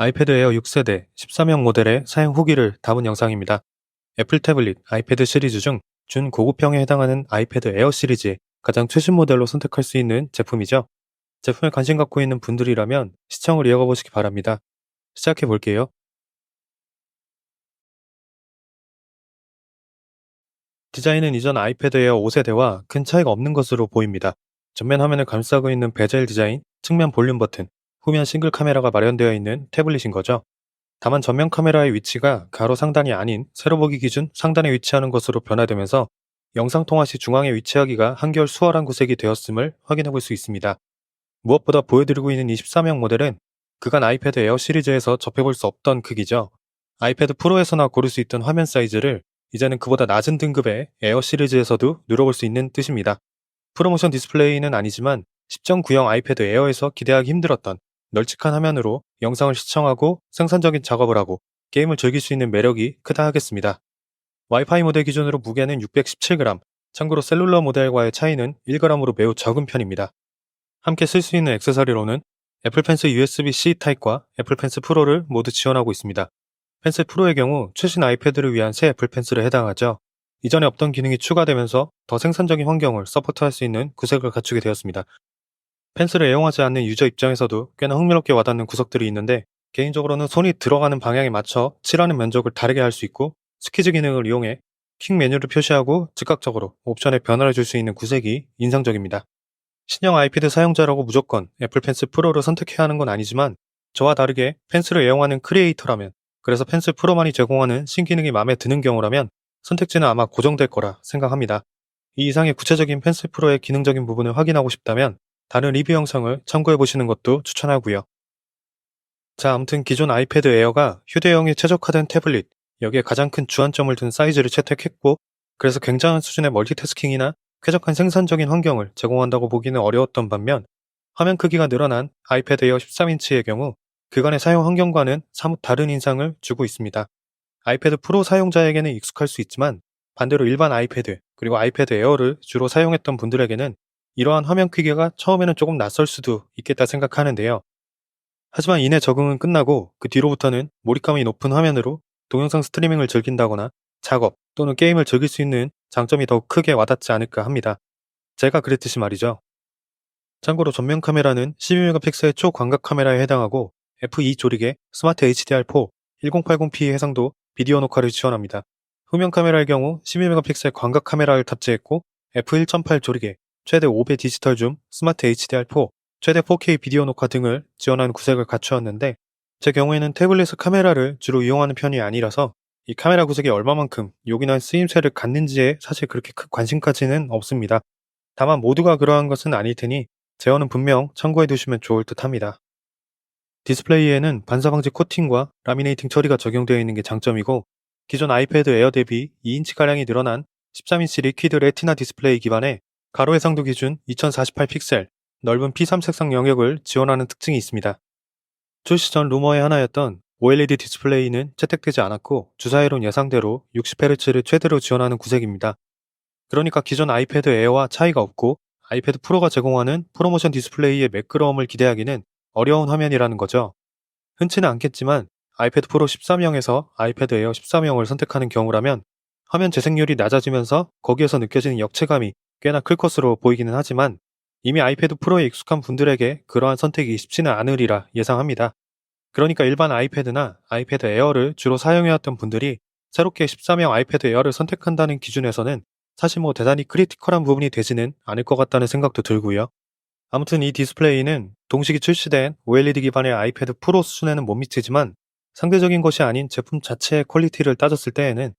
아이패드 에어 6세대 13형 모델의 사용 후기를 담은 영상입니다. 애플 태블릿 아이패드 시리즈 중 준고급형에 해당하는 아이패드 에어 시리즈의 가장 최신 모델로 선택할 수 있는 제품이죠. 제품에 관심 갖고 있는 분들이라면 시청을 이어가 보시기 바랍니다. 시작해 볼게요. 디자인은 이전 아이패드 에어 5세대와 큰 차이가 없는 것으로 보입니다. 전면 화면을 감싸고 있는 베젤 디자인, 측면 볼륨 버튼, 후면 싱글 카메라가 마련되어 있는 태블릿인 거죠. 다만 전면 카메라의 위치가 가로 상단이 아닌 세로 보기 기준 상단에 위치하는 것으로 변화되면서 영상 통화 시 중앙에 위치하기가 한결 수월한 구색이 되었음을 확인해 볼 수 있습니다. 무엇보다 보여드리고 있는 23형 모델은 그간 아이패드 에어 시리즈에서 접해볼 수 없던 크기죠. 아이패드 프로에서나 고를 수 있던 화면 사이즈를 이제는 그보다 낮은 등급의 에어 시리즈에서도 누려볼 수 있는 뜻입니다. 프로모션 디스플레이는 아니지만 10.9형 아이패드 에어에서 기대하기 힘들었던 널찍한 화면으로 영상을 시청하고 생산적인 작업을 하고 게임을 즐길 수 있는 매력이 크다 하겠습니다. 와이파이 모델 기준으로 무게는 617g, 참고로 셀룰러 모델과의 차이는 1g으로 매우 적은 편입니다. 함께 쓸 수 있는 액세서리로는 애플 펜슬 USB-C 타입과 애플 펜슬 프로를 모두 지원하고 있습니다. 펜슬 프로의 경우 최신 아이패드를 위한 새 애플 펜슬에 해당하죠. 이전에 없던 기능이 추가되면서 더 생산적인 환경을 서포트할 수 있는 구색을 갖추게 되었습니다. 펜슬을 애용하지 않는 유저 입장에서도 꽤나 흥미롭게 와닿는 구석들이 있는데, 개인적으로는 손이 들어가는 방향에 맞춰 칠하는 면적을 다르게 할 수 있고, 스키즈 기능을 이용해 퀵 메뉴를 표시하고 즉각적으로 옵션에 변화를 줄 수 있는 구색이 인상적입니다. 신형 아이패드 사용자라고 무조건 애플 펜슬 프로를 선택해야 하는 건 아니지만, 저와 다르게 펜슬을 애용하는 크리에이터라면, 그래서 펜슬 프로만이 제공하는 신기능이 마음에 드는 경우라면 선택지는 아마 고정될 거라 생각합니다. 이 이상의 구체적인 펜슬 프로의 기능적인 부분을 확인하고 싶다면 다른 리뷰 영상을 참고해 보시는 것도 추천하고요. 자, 아무튼 기존 아이패드 에어가 휴대용에 최적화된 태블릿, 여기에 가장 큰 주안점을 둔 사이즈를 채택했고, 그래서 굉장한 수준의 멀티태스킹이나 쾌적한 생산적인 환경을 제공한다고 보기는 어려웠던 반면, 화면 크기가 늘어난 아이패드 에어 13인치의 경우 그간의 사용 환경과는 사뭇 다른 인상을 주고 있습니다. 아이패드 프로 사용자에게는 익숙할 수 있지만, 반대로 일반 아이패드 그리고 아이패드 에어를 주로 사용했던 분들에게는 이러한 화면 크기가 처음에는 조금 낯설 수도 있겠다 생각하는데요. 하지만 이내 적응은 끝나고 그 뒤로부터는 몰입감이 높은 화면으로 동영상 스트리밍을 즐긴다거나 작업 또는 게임을 즐길 수 있는 장점이 더욱 크게 와닿지 않을까 합니다. 제가 그랬듯이 말이죠. 참고로 전면 카메라는 12메가픽셀 초광각 카메라에 해당하고 F2 조리개, 스마트 HDR4, 1080p 해상도 비디오 녹화를 지원합니다. 후면 카메라의 경우 12메가픽셀 광각 카메라를 탑재했고 F1.8 조리개, 최대 5배 디지털 줌, 스마트 HDR4, 최대 4K 비디오 녹화 등을 지원하는 구색을 갖추었는데, 제 경우에는 태블릿 카메라를 주로 이용하는 편이 아니라서 이 카메라 구색이 얼마만큼 요긴한 쓰임새를 갖는지에 사실 그렇게 큰 관심까지는 없습니다. 다만 모두가 그러한 것은 아닐 테니 제어는 분명 참고해 두시면 좋을 듯 합니다. 디스플레이에는 반사방지 코팅과 라미네이팅 처리가 적용되어 있는 게 장점이고, 기존 아이패드 에어 대비 2인치가량이 늘어난 13인치 리퀴드 레티나 디스플레이 기반의 가로 해상도 기준 2048픽셀, 넓은 P3 색상 영역을 지원하는 특징이 있습니다. 출시 전 루머의 하나였던 OLED 디스플레이는 채택되지 않았고, 주사위론 예상대로 60Hz를 최대로 지원하는 구색입니다. 그러니까 기존 아이패드 에어와 차이가 없고 아이패드 프로가 제공하는 프로모션 디스플레이의 매끄러움을 기대하기는 어려운 화면이라는 거죠. 흔치는 않겠지만 아이패드 프로 13형에서 아이패드 에어 13형을 선택하는 경우라면 화면 재생률이 낮아지면서 거기에서 느껴지는 역체감이 꽤나 클 것으로 보이기는 하지만, 이미 아이패드 프로에 익숙한 분들에게 그러한 선택이 쉽지는 않으리라 예상합니다. 그러니까 일반 아이패드나 아이패드 에어를 주로 사용해왔던 분들이 새롭게 13형 아이패드 에어를 선택한다는 기준에서는 사실 대단히 크리티컬한 부분이 되지는 않을 것 같다는 생각도 들고요. 아무튼 이 디스플레이는 동시기 출시된 OLED 기반의 아이패드 프로 수준에는 못 미치지만, 상대적인 것이 아닌 제품 자체의 퀄리티를 따졌을 때에는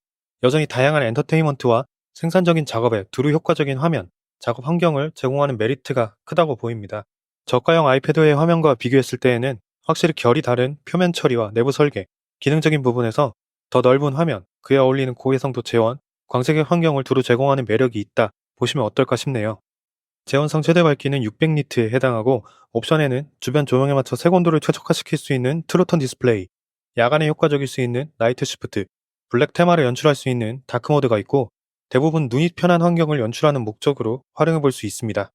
여전히 다양한 엔터테인먼트와 생산적인 작업에 두루 효과적인 화면, 작업 환경을 제공하는 메리트가 크다고 보입니다. 저가형 아이패드의 화면과 비교했을 때에는 확실히 결이 다른 표면 처리와 내부 설계, 기능적인 부분에서 더 넓은 화면, 그에 어울리는 고해상도 재원, 광색의 환경을 두루 제공하는 매력이 있다 보시면 어떨까 싶네요. 재원상 최대 밝기는 600니트에 해당하고, 옵션에는 주변 조명에 맞춰 색온도를 최적화시킬 수 있는 트루톤 디스플레이, 야간에 효과적일 수 있는 나이트 시프트, 블랙 테마를 연출할 수 있는 다크 모드가 있고, 대부분 눈이 편한 환경을 연출하는 목적으로 활용해 볼 수 있습니다.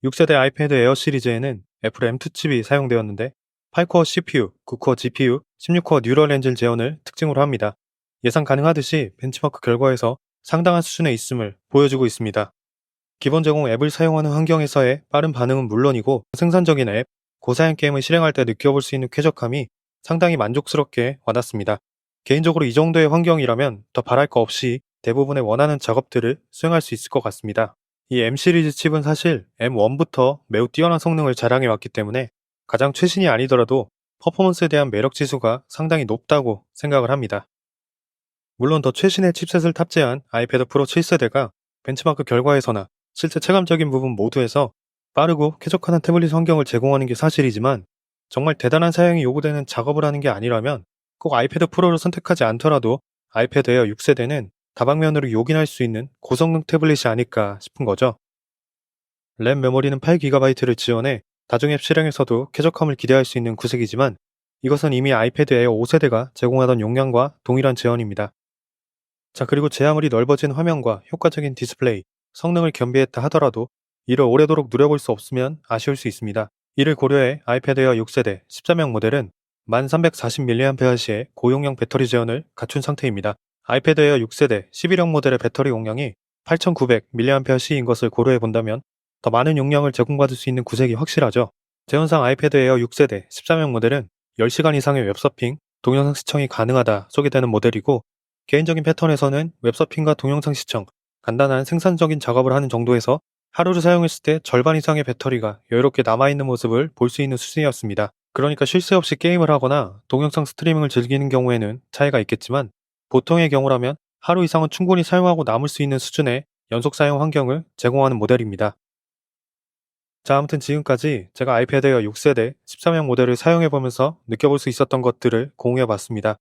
6세대 아이패드 에어 시리즈에는 애플 M2 칩이 사용되었는데, 8코어 CPU, 9코어 GPU, 16코어 뉴럴 엔진 재현을 특징으로 합니다. 예상 가능하듯이 벤치마크 결과에서 상당한 수준에 있음을 보여주고 있습니다. 기본 제공 앱을 사용하는 환경에서의 빠른 반응은 물론이고 생산적인 앱, 고사양 게임을 실행할 때 느껴볼 수 있는 쾌적함이 상당히 만족스럽게 와닿습니다. 개인적으로 이 정도의 환경이라면 더 바랄 거 없이 대부분의 원하는 작업들을 수행할 수 있을 것 같습니다. 이 M 시리즈 칩은 사실 M1부터 매우 뛰어난 성능을 자랑해 왔기 때문에 가장 최신이 아니더라도 퍼포먼스에 대한 매력 지수가 상당히 높다고 생각을 합니다. 물론 더 최신의 칩셋을 탑재한 아이패드 프로 7세대가 벤치마크 결과에서나 실제 체감적인 부분 모두에서 빠르고 쾌적한 태블릿 환경을 제공하는 게 사실이지만 정말 대단한 사양이 요구되는 작업을 하는 게 아니라면 꼭 아이패드 프로를 선택하지 않더라도 아이패드 에어 6세대는 다방면으로 요긴할 수 있는 고성능 태블릿이 아닐까 싶은 거죠. 램 메모리는 8GB를 지원해 다중 앱 실행에서도 쾌적함을 기대할 수 있는 구색이지만 이것은 이미 아이패드 에어 5세대가 제공하던 용량과 동일한 제원입니다. 자, 그리고 제 아무리 넓어진 화면과 효과적인 디스플레이, 성능을 겸비했다 하더라도 이를 오래도록 누려볼 수 없으면 아쉬울 수 있습니다. 이를 고려해 아이패드 에어 6세대 13형 모델은 1340mAh의 고용량 배터리 제원을 갖춘 상태입니다. 아이패드 에어 6세대 11형 모델의 배터리 용량이 8900mAh인 것을 고려해 본다면 더 많은 용량을 제공받을 수 있는 구색이 확실하죠. 제원상 아이패드 에어 6세대 13형 모델은 10시간 이상의 웹서핑, 동영상 시청이 가능하다 소개되는 모델이고 개인적인 패턴에서는 웹서핑과 동영상 시청, 간단한 생산적인 작업을 하는 정도에서 하루를 사용했을 때 절반 이상의 배터리가 여유롭게 남아있는 모습을 볼 수 있는 수준이었습니다. 그러니까 쉴 새 없이 게임을 하거나 동영상 스트리밍을 즐기는 경우에는 차이가 있겠지만 보통의 경우라면 하루 이상은 충분히 사용하고 남을 수 있는 수준의 연속 사용 환경을 제공하는 모델입니다. 자, 아무튼 지금까지 제가 아이패드 에어 6세대 13형 모델을 사용해보면서 느껴볼 수 있었던 것들을 공유해봤습니다.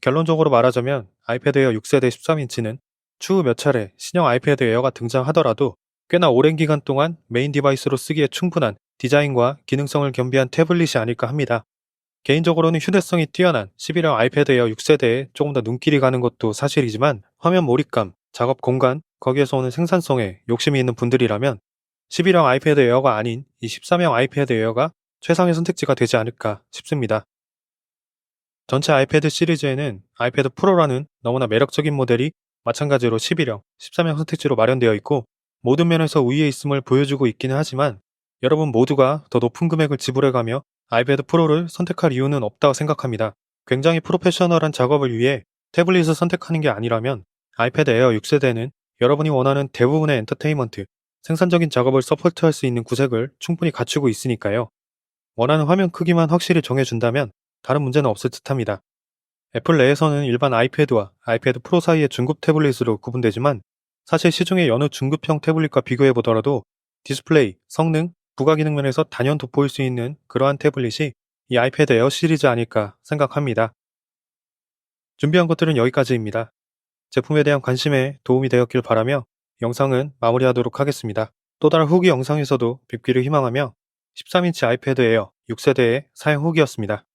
결론적으로 말하자면 아이패드 에어 6세대 13인치는 추후 몇 차례 신형 아이패드 에어가 등장하더라도 꽤나 오랜 기간 동안 메인 디바이스로 쓰기에 충분한 디자인과 기능성을 겸비한 태블릿이 아닐까 합니다. 개인적으로는 휴대성이 뛰어난 11형 아이패드 에어 6세대에 조금 더 눈길이 가는 것도 사실이지만 화면 몰입감, 작업 공간, 거기에서 오는 생산성에 욕심이 있는 분들이라면 11형 아이패드 에어가 아닌 이 13형 아이패드 에어가 최상의 선택지가 되지 않을까 싶습니다. 전체 아이패드 시리즈에는 아이패드 프로라는 너무나 매력적인 모델이 마찬가지로 11형, 13형 선택지로 마련되어 있고 모든 면에서 우위에 있음을 보여주고 있기는 하지만 여러분 모두가 더 높은 금액을 지불해가며 아이패드 프로를 선택할 이유는 없다고 생각합니다. 굉장히 프로페셔널한 작업을 위해 태블릿을 선택하는 게 아니라면 아이패드 에어 6세대는 여러분이 원하는 대부분의 엔터테인먼트, 생산적인 작업을 서포트할 수 있는 구색을 충분히 갖추고 있으니까요. 원하는 화면 크기만 확실히 정해준다면 다른 문제는 없을 듯합니다. 애플 내에서는 일반 아이패드와 아이패드 프로 사이의 중급 태블릿으로 구분되지만 사실 시중의 여느 중급형 태블릿과 비교해보더라도 디스플레이, 성능, 부가 기능 면에서 단연 돋보일 수 있는 그러한 태블릿이 이 아이패드 에어 시리즈 아닐까 생각합니다. 준비한 것들은 여기까지입니다. 제품에 대한 관심에 도움이 되었길 바라며 영상은 마무리하도록 하겠습니다. 또 다른 후기 영상에서도 뵙기를 희망하며 13인치 아이패드 에어 6세대의 사용 후기였습니다.